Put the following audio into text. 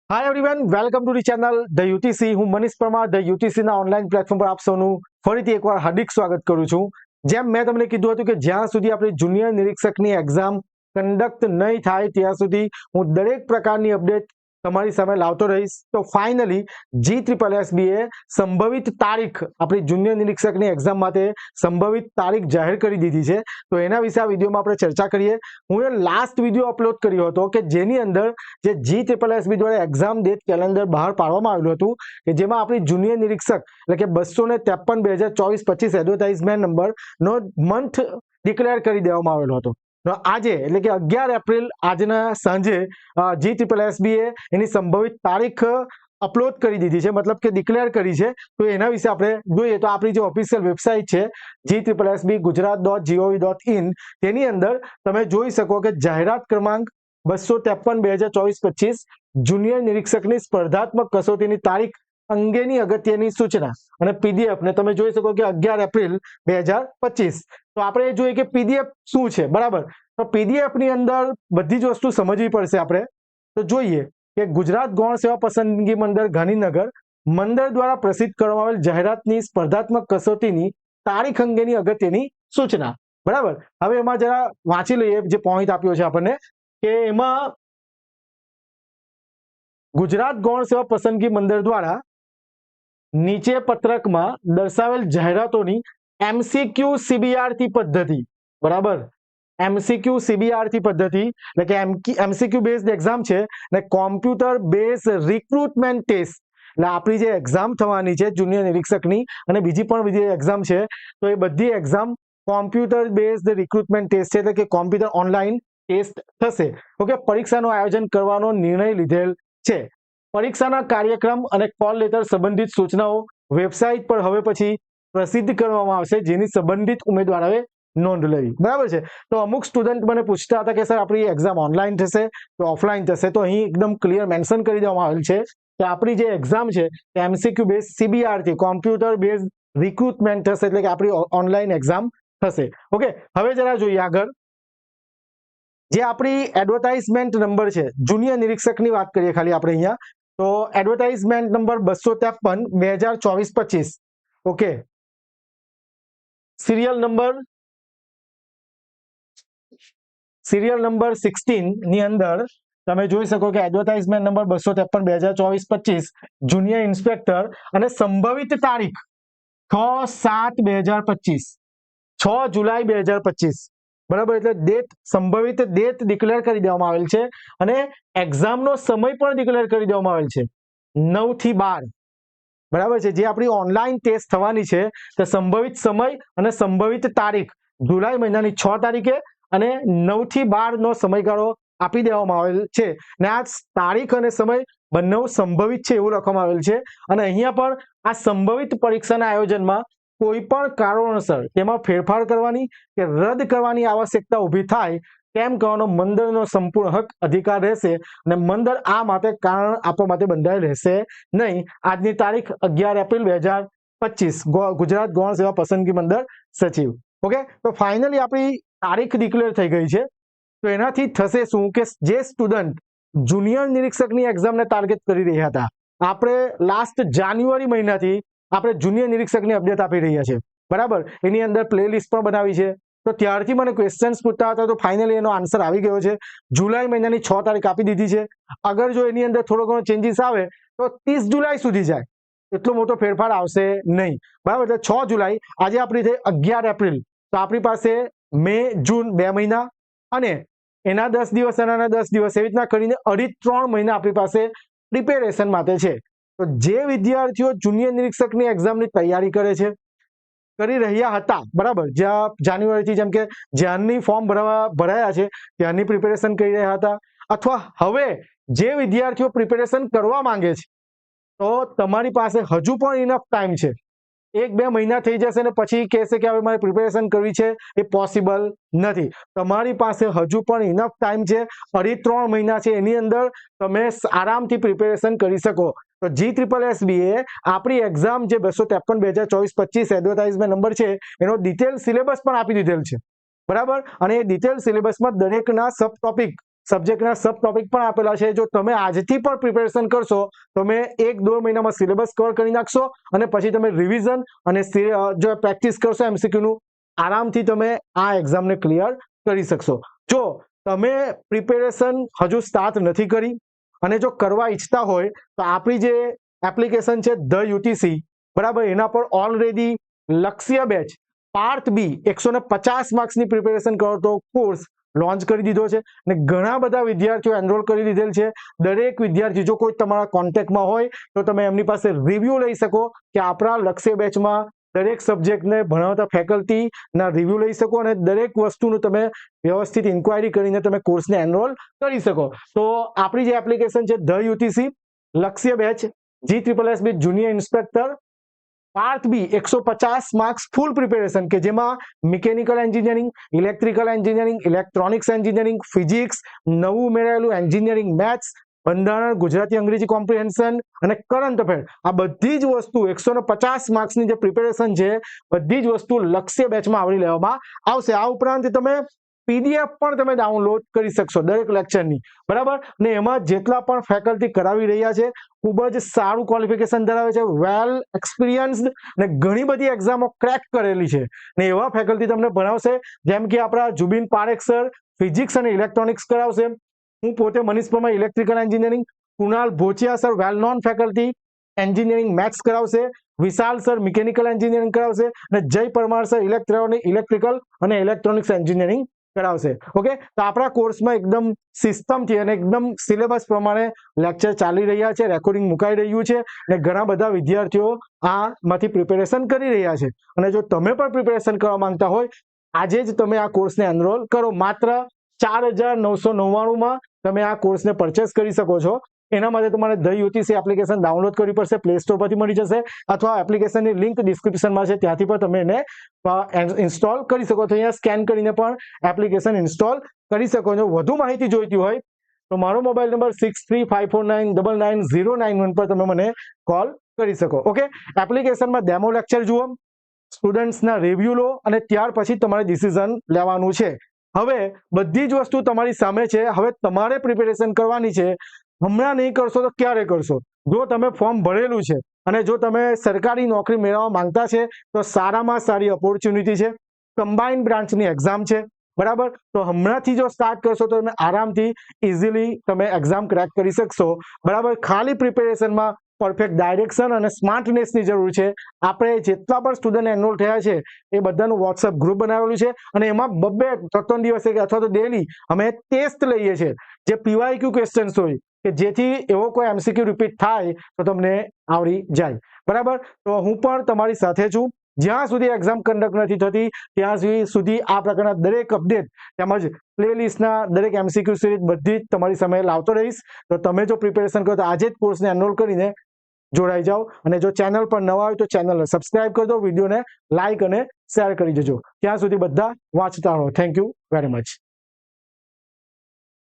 Hi everyone, welcome to the channel the UTC. હું Manish Parmar the યુટીસીના online platform પર આપ સૌનું ફરીથી એકવાર હાર્દિક સ્વાગત કરું છું. જેમ મેં તમને કીધું હતું કે જ્યાં સુધી આપણી જુનિયર નિરીક્ષકની એક્ઝામ કન્ડક્ટ નહીં થાય ત્યાં સુધી હું દરેક પ્રકારની અપડેટ તમારી સામે લાવતો રહીશ. તો ફાઇનલી GSSB એ સંભવિત તારીખ આપણી જુનિયર નિરીક્ષકની એક્ઝામ માટે સંભવિત તારીખ જાહેર કરી દીધી છે. તો એના વિશે આ વિડીયોમાં આપણે ચર્ચા કરીએ. હું એ લાસ્ટ વિડીયો અપલોડ કર્યો હતો કે જેની અંદર જે GSSB દ્વારા એક્ઝામ ડેટ કેલેન્ડર બહાર પાડવામાં આવેલું હતું કે જેમાં આપણી જુનિયર નિરીક્ષક એટલે કે 253/2024-25 એડવર્ટાઇઝમેન્ટ નંબરનો મંથ ડિક્લેર કરી દેવામાં આવેલો હતો. આજે એટલે કે 11 એપ્રિલ આજના સાંજે GSSB એ એની સંભવિત તારીખ અપલોડ કરી દીધી છે, મતલબ કે ડિક્લેર કરી છે. તો એના વિશે આપણે જોઈએ તો આપણી જે ઓફિશિયલ વેબસાઇટ છે GSSB.gujarat.gov.in તેની અંદર તમે જોઈ શકો કે જાહેરાત ક્રમાંક 253/2024-25 જુનિયર નિરીક્ષકની સ્પર્ધાત્મક કસોટીની તારીખ અંગેની અગત્યની સૂચના અને પીડીએફ ને તમે જોઈ શકો કે 11 એપ્રિલ 2025. તો આપણે જોઈએ કે પીડીએફ શું છે, બરાબર. તો પીડીએફ ની અંદર બધી જ વસ્તુ સમજવી પડશે આપણે. તો જોઈએ કે ગુજરાત ગૌણ સેવા પસંદગી મંડળ ગાંધીનગર મંડળ દ્વારા પ્રસિદ્ધ કરવામાં આવેલ જાહેરાતની સ્પર્ધાત્મક કસોટીની તારીખ અંગેની અગત્યની સૂચના, બરાબર. હવે એમાં જરા વાંચી લઈએ જે પોઈન્ટ આપ્યો છે આપણને કે એમાં ગુજરાત ગૌણ સેવા પસંદગી મંડળ દ્વારા નીચે પત્રકમાં દર્શાવેલ જાહેરાતોની MCQ CBRT પદ્ધતિ, બરાબર. MCQ CBRT પદ્ધતિ એટલે કે MCQ બેઝડ એક્ઝામ છે ને કોમ્પ્યુટર બેઝડ રિક્રુટમેન્ટ ટેસ્ટ એટલે આપણી જે એક્ઝામ થવાની છે જુનિયર નિરીક્ષકની અને બીજી પણ બીજી એક્ઝામ છે તો એ બધી exam computer based recruitment test છે એટલે કે કોમ્પ્યુટર ઓનલાઈન ટેસ્ટ થશે. ઓકે, પરીક્ષાનું આયોજન કરવાનો નિર્ણય લીધેલ છે. પરીક્ષાના કાર્યક્રમ અને કોલ લેટર સંબંધિત સૂચનાઓ વેબસાઇટ પર હવે પછી પ્રસિદ્ધ કરવામાં આવશે જેની સંબંધિત ઉમેદવારોએ નોંધ લેવી, બરાબર છે. તો અમુક સ્ટુડન્ટ મને પૂછતા હતા કે સર આપણી એક્ઝામ ઓનલાઈન થશે કે ઓફલાઈન થશે, તો અહીં એકદમ ક્લિયર મેન્શન કરી દેવામાં આવેલ છે કે આપણી જે એક્ઝામ છે તે MCQ base CBRT computer base recruitment થશે એટલે કે આપણી ઓનલાઈન એક્ઝામ થશે. ઓકે, હવે જરા જોઈએ આગળ જે આપણી એડવર્ટાઇઝમેન્ટ નંબર છે જુનિયર નિરીક્ષકની વાત કરીએ ખાલી આપણે અહીંયા. તો advertisement number 253/2024-25. Okay, serial number 16 ની અંદર તમે જોઈ શકો કે એડવર્ટાઇઝમેન્ટ નંબર 253/2024-25 જુનિયર ઇન્સ્પેક્ટર અને સંભવિત તારીખ 6/7/2025 6 જુલાઈ 2025, બરાબર. એટલે ડેટ સંભવિત ડેટ ડિક્લેર કરી દેવામાં આવેલ છે અને એક્ઝામનો સમય પણ ડિક્લેર કરી દેવામાં આવેલ છે 9 થી 12, બરાબર છે. જે આપણી ઓનલાઈન ટેસ્ટ થવાની છે તે સંભવિત સમય અને સંભવિત તારીખ જુલાઈ મહિનાની 6 તારીખે અને 9 થી 12 નો સમયગાળો આપી દેવામાં આવેલ છે ને આ તારીખ અને સમય બંને સંભવિત છે એવું લખવામાં આવેલ છે. અને અહીંયા પણ આ સંભવિત પરીક્ષાના આયોજનમાં કોઈ પણ કારણોસર તેમાં ફેરફાર કરવાની કે રદ કરવાની આવશ્યકતા ઊભી થાય તેમ કહેવાનો મંડળનો સંપૂર્ણ હક અધિકાર રહેશે અને મંડળ આ માટે કારણ આપવા માટે બંધાયેલ રહેશે નહીં. આજની તારીખ 11 એપ્રિલ 2025 ગુજરાત ગૌણ સેવા પસંદગી મંડળ સચિવ. ઓકે, તો ફાઇનલી આપણી તારીખ ડિક્લેર થઈ ગઈ છે. તો એનાથી થશે શું કે જે સ્ટુડન્ટ જુનિયર નિરીક્ષકની એક્ઝામને ટાર્ગેટ કરી રહ્યા હતા, આપણે લાસ્ટ જાન્યુઆરી મહિનાથી આપણે જુનિયર નિરીક્ષકની અપડેટ આપી રહ્યા છે, બરાબર. એની અંદર પ્લેલિસ્ટ પણ બનાવી છે. તો ત્યારથી મને ક્વેશ્ચન્સ પૂછતા હતા તો ફાઇનલી એનો આન્સર આવી ગયો છે. જુલાઈ મહિનાની 6 તારીખ આપી દીધી છે. અગર જો એની અંદર થોડો ઘણો ચેન્જીસ આવે તો 30 જુલાઈ સુધી જાય, એટલો મોટો ફેરફાર આવશે નહીં, બરાબર. એટલે 6 જુલાઈ આજે આપણી થઈ 11 એપ્રિલ, તો આપણી પાસે મે જૂન 2 મહિના અને એના 10 દિવસ અને એના 10 દિવસ એવી રીતના કરીને 3.5 મહિના આપણી પાસે પ્રિપેરેશન માટે છે. તો જે વિદ્યાર્થીઓ જુનિયર નિરીક્ષકની એક્ઝામની તૈયારી કરે છે કરી રહ્યા હતા, બરાબર, જ્યાં જાન્યુઆરીથી જેમ કે જ્યાંની ફોર્મ ભરાયા છે ત્યાંની પ્રિપેરેશન કરી રહ્યા હતા અથવા હવે જે વિદ્યાર્થીઓ પ્રિપેરેશન કરવા માંગે છે તો તમારી પાસે હજુ પણ ઇનફ ટાઈમ છે. 1-2 મહિના થઈ જશે ને પછી કહેશે કે હવે મારે પ્રિપેરેશન કરવી છે, એ પોસિબલ નથી. તમારી પાસે હજુ પણ ઇનફ ટાઈમ છે, 2.5-3 મહિના છે, એની અંદર તમે આરામથી પ્રિપેરેશન કરી શકો. તો GSSB એ આપણી એક્ઝામ જે 253/2024-25 એડવર્ટાઇઝમેન્ટ નંબર છે એનો ડિટેલ સિલેબસ પણ આપી દીધેલ છે, બરાબર. અને એ ડિટેલ સિલેબસમાં દરેકના સબ ટોપિક સબ્જેક્ટના સબ ટોપિક પણ આપેલા છે. જો તમે આજથી પણ પ્રિપેરેશન કરશો તમે 1-2 મહિનામાં સિલેબસ કવર કરી નાખશો અને પછી તમે રિવિઝન અને જો પ્રેક્ટિસ કરશો એમસીક્યુનું આરામથી તમે આ એક્ઝામને ક્લિયર કરી શકશો. જો તમે પ્રિપેરેશન હજુ સ્ટાર્ટ નથી કરી અને જો કરવા ઈચ્છતા હોય તો આપણી જે એપ્લિકેશન છે ધ યુટીસી, બરાબર, એના પર ઓલરેડી લક્ષ્ય બેચ પાર્ટ બી 150 માર્ક્સની પ્રિપેરેશન કરતો કોર્સ લોન્ચ કરી દીધો છે અને ઘણા બધા વિદ્યાર્થીઓ એનરોલ કરી લીધેલ છે. દરેક વિદ્યાર્થી જો કોઈ તમારા કોન્ટેક્ટમાં હોય તો તમે એમની પાસે રિવ્યુ લઈ શકો કે આપણા લક્ષ્ય બેચમાં દરેક સબ્જેક્ટને ભણાવતા ફેકલ્ટીના રિવ્યુ લઈ શકો અને દરેક વસ્તુનું તમે વ્યવસ્થિત ઇન્ક્વાયરી કરીને તમે કોર્સને એનરોલ કરી શકો. તો આપણી જે એપ્લિકેશન છે the UTC Lakshya batch GSSB junior inspector part B 150 marks full preparation કે જેમાં mechanical engineering, electrical engineering, electronics engineering, physics, નવું ઉમેરાયેલું એન્જિનિયરિંગ મેથ્સ, બંધારણ, ગુજરાતી અંગ્રેજી કોમ્પ્રિહેન્શન અને કરંટ અફેર, આ બધી જ વસ્તુ 150 માર્ક્સની જે પ્રિપેરેશન છે બધી જ વસ્તુ લક્ષ્ય બેચમાં આવરી લેવામાં આવશે. આ ઉપરાંત તમે PDF પણ તમે ડાઉનલોડ કરી શકશો દરેક લેક્ચરની, બરાબર, ને એમાં જેટલા પણ ફેકલ્ટી કરાવી રહ્યા છે ખૂબ જ સારું ક્વોલિફિકેશન ધરાવે છે, વેલ એક્સપિરિયન્સ્ડ ને ઘણી બધી એક્ઝામો ક્રેક કરેલી છે ને એવા ફેકલ્ટી તમને ભણાવશે જેમ કે આપણા જુબિન પારેખ સર ફિઝિક્સ અને ઇલેક્ટ્રોનિક્સ કરાવશે. હું પોતે Manish Parmar electrical engineering, Kunal Bhochiya sir well known faculty engineering maths કરાવશે, વિશાલ સર મિકેનિકલ એન્જિનિયરિંગ કરાવશે અને જય પરમાર સર ઇલેક્ટ્રિકલ અને ઇલેક્ટ્રોનિક્સ એન્જિનિયરિંગ કરાવશે. ઓકે, તો આપણા કોર્સમાં એકદમ સિસ્ટમથી અને એકદમ સિલેબસ પ્રમાણે લેક્ચર ચાલી રહ્યા છે, રેકોર્ડિંગ મુકાઈ રહ્યું છે અને ઘણા બધા વિદ્યાર્થીઓ આમાંથી પ્રિપેરેશન કરી રહ્યા છે. અને જો તમે પણ પ્રિપેરેશન કરવા માંગતા હોય આજે જ તમે આ કોર્સને એનરોલ કરો. માત્ર 4,999માં તમે આ કોર્સને પરચેસ કરી શકો છો. એના માટે તમારે ધ યુટીસી એપ્લિકેશન ડાઉનલોડ કરવી પડશે, પ્લે સ્ટોર પરથી મળી જશે અથવા એપ્લિકેશનની લિંક ડિસ્ક્રિપ્શનમાં છે ત્યાંથી પણ તમે એને ઇન્સ્ટોલ કરી શકો છો. અહીંયા સ્કેન કરીને પણ એપ્લિકેશન ઇન્સ્ટોલ કરી શકો છો. વધુ માહિતી જોઈતી હોય તો મારો મોબાઈલ નંબર 6354999091 પર તમે મને કોલ કરી શકો. ઓકે, એપ્લિકેશનમાં ડેમો લેક્ચર જુઓ, સ્ટુડન્ટ્સના રિવ્યુ લો અને ત્યાર પછી તમારે ડિસિઝન લેવાનું છે. હવે બધી જ વસ્તુ તમારી સામે છે, હવે તમારે પ્રિપેરેશન કરવાની છે. હમણાં નહીં કરશો તો ક્યારે કરશો? જો તમે ફોર્મ ભરેલું છે અને જો તમે સરકારી નોકરી મેળવવા માંગતા છે તો સારામાં સારી ઓપોર્ચ્યુનિટી છે. કમ્બાઇન્ડ બ્રાન્ચની એક્ઝામ છે, બરાબર, તો હમણાંથી જો સ્ટાર્ટ કરશો તો તમે આરામથી ઇઝીલી તમે એક્ઝામ ક્રેક કરી શકશો, બરાબર. ખાલી પ્રિપેરેશનમાં પરફેક્ટ ડાયરેક્શન અને સ્માર્ટનેસની જરૂર છે. આપણે જેટલા પણ સ્ટુડન્ટ એનરોલ થયા છે એ બધાનું વોટ્સઅપ ગ્રુપ બનાવેલું છે અને એમાં 2-3 દિવસે અથવા તો ડેલી અમે ટેસ્ટ લઈએ છીએ જે PYQ ક્વેશ્ચન્સ હોય કે જેથી એવો કોઈ MCQ રિપીટ થાય તો તમને આવડી જાય, બરાબર. તો હું પણ તમારી સાથે છું. જ્યાં સુધી એક્ઝામ કન્ડક્ટ નથી થતી ત્યાં સુધી આ પ્રકારના દરેક અપડેટ તેમજ પ્લેલિસ્ટના દરેક MCQ સિરીઝ બધી જ તમારી સામે લાવતો રહીશ. તો તમે જો પ્રિપેરેશન કરો તો આજે જ કોર્સને એનરોલ કરીને જોડાઈ જાઓ અને જો ચેનલ પર નવા હોય તો ચેનલને સબસ્ક્રાઇબ કરી દો, વિડીયોને લાઇક અને શેર કરી દેજો. ત્યાં સુધી બધા વાંચતા રહો. Thank you very much.